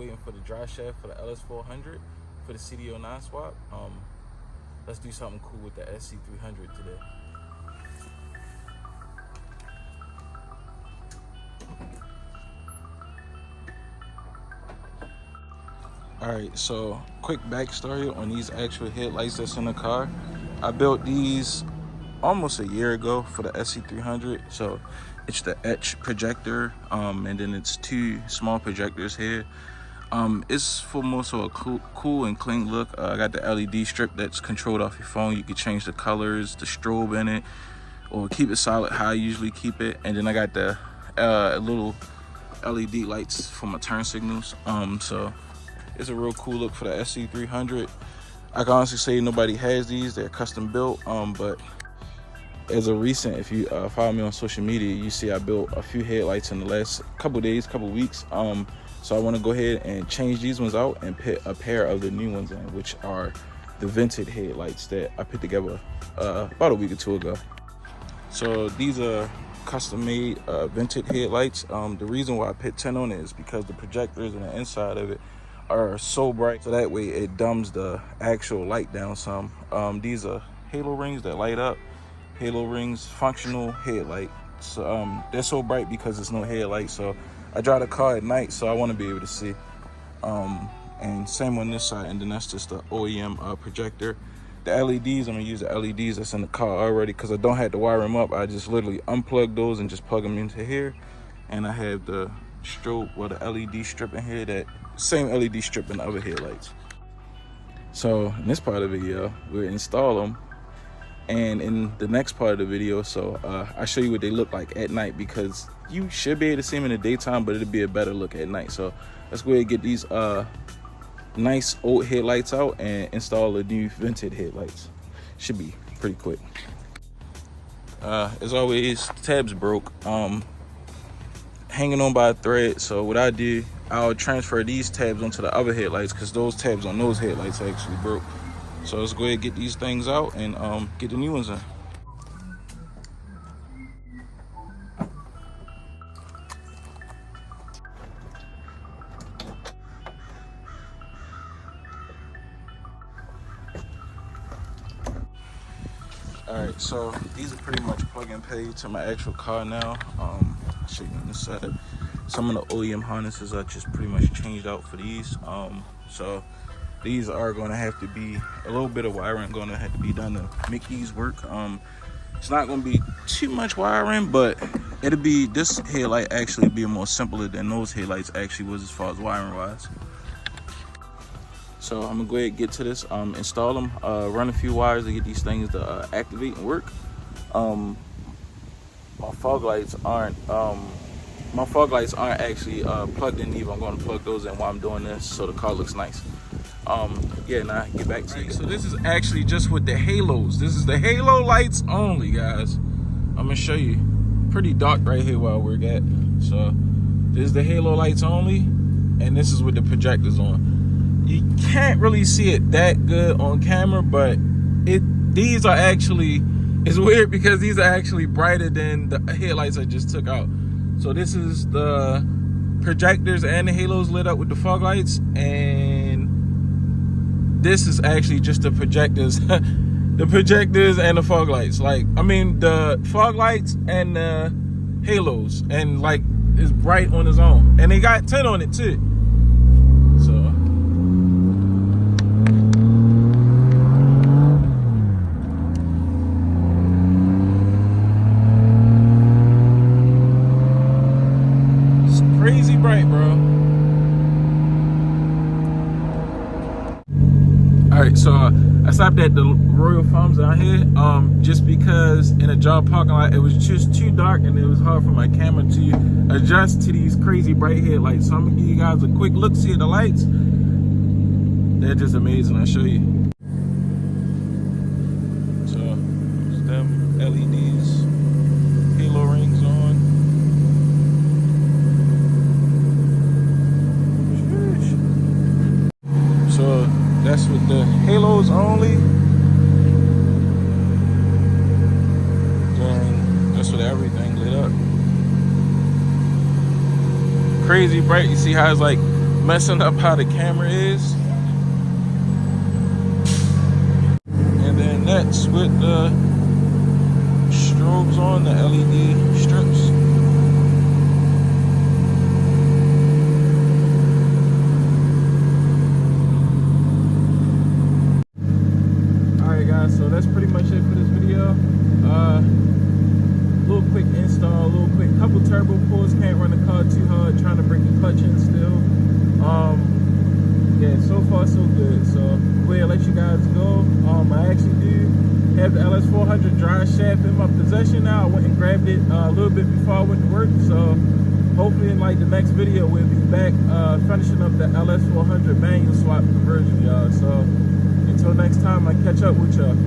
waiting for the dry shaft for the LS400 for the CD09 swap. Let's do something cool with the Sc300 today. Alright, so quick backstory on these actual headlights that's in the car. I built these almost a year ago for the Sc300. So it's the etch projector, and then it's two small projectors here. It's for more so a cool and clean look. I got the LED strip that's controlled off your phone. You can change the colors, the strobe in it, or keep it solid how I usually keep it. And then I got the little LED lights for my turn signals. So it's a real cool look for the Sc300. I can honestly say nobody has these. They're custom built, but as a recent, if you follow me on social media, you see I built a few headlights in the last couple weeks. So I want to go ahead and change these ones out and put a pair of the new ones in, which are the vented headlights that I put together about a week or two ago. So these are custom made vented headlights. The reason why I put 10 on it is because the projectors and the inside of it are so bright, so that way it dumbs the actual light down some. These are halo rings that light up. Halo rings, functional headlight. So they're so bright because there's no headlight. So I drive the car at night, so I want to be able to see. And same on this side, and then that's just the OEM projector. The LEDs, I'm gonna use the LEDs that's in the car already because I don't have to wire them up. I just literally unplug those and just plug them into here. And I have the strobe, well, the LED strip in here, that same LED strip in the other headlights. So in this part of the video, we'll install them. And in the next part of the video, so I'll show you what they look like at night, because you should be able to see them in the daytime, but it'll be a better look at night. So let's go ahead and get these nice old headlights out and install the new vented headlights. Should be pretty quick. As always, tabs broke, hanging on by a thread. So what I do, I'll transfer these tabs onto the other headlights, because those tabs on those headlights actually broke. So let's go ahead and get these things out and get the new ones in. Alright, so these are pretty much plug and play to my actual car now. I'll show you on this side. Some of the OEM harnesses I just pretty much changed out for these. So these are going to have to be a little bit of wiring going to have to be done to make these work. It's not going to be too much wiring, but it'll be, this headlight actually be more simpler than those headlights actually was as far as wiring wise. So I'm gonna go ahead and get to this, install them, run a few wires to get these things to activate and work. My fog lights aren't actually plugged in either. I'm going to plug those in while I'm doing this so the car looks nice. Yeah, now get back to you. So this is actually just with the halos. This is the halo lights only, guys. I'm gonna show you. Pretty dark right here where we're at. So this is the halo lights only, and this is with the projectors on. You can't really see it that good on camera, but these are actually, it's weird because these are actually brighter than the headlights I just took out. So this is the projectors and the halos lit up with the fog lights, and this is actually just the projectors, the projectors and the fog lights. Like, I mean, the fog lights and the halos, and like it's bright on its own, and they got 10 on it too. So crazy bright, bro. Alright, so I stopped at the Royal Farms out here just because in a job parking lot it was just too dark and it was hard for my camera to adjust to these crazy bright headlights. So I'm gonna give you guys a quick look, see at the lights. They're just amazing. I'll show you. So there's them LEDs, halo rings on. So that's with the halos only. Then that's with everything lit up. Crazy bright. You see how it's like messing up how the camera is. And then next with the strobes on, the LED strips. Alright guys, so that's pretty much it for this video. Little quick install, little quick couple turbo pulls, can't run the car too hard, trying to bring the clutch in still. Yeah, so far so good. So we'll let you guys go. I actually do have the LS400 drive shaft in my possession now. I went and grabbed it a little bit before I went to work, so hopefully in like the next video we'll be back finishing up the LS400 manual swap conversion, y'all. So until next time, I catch up with y'all.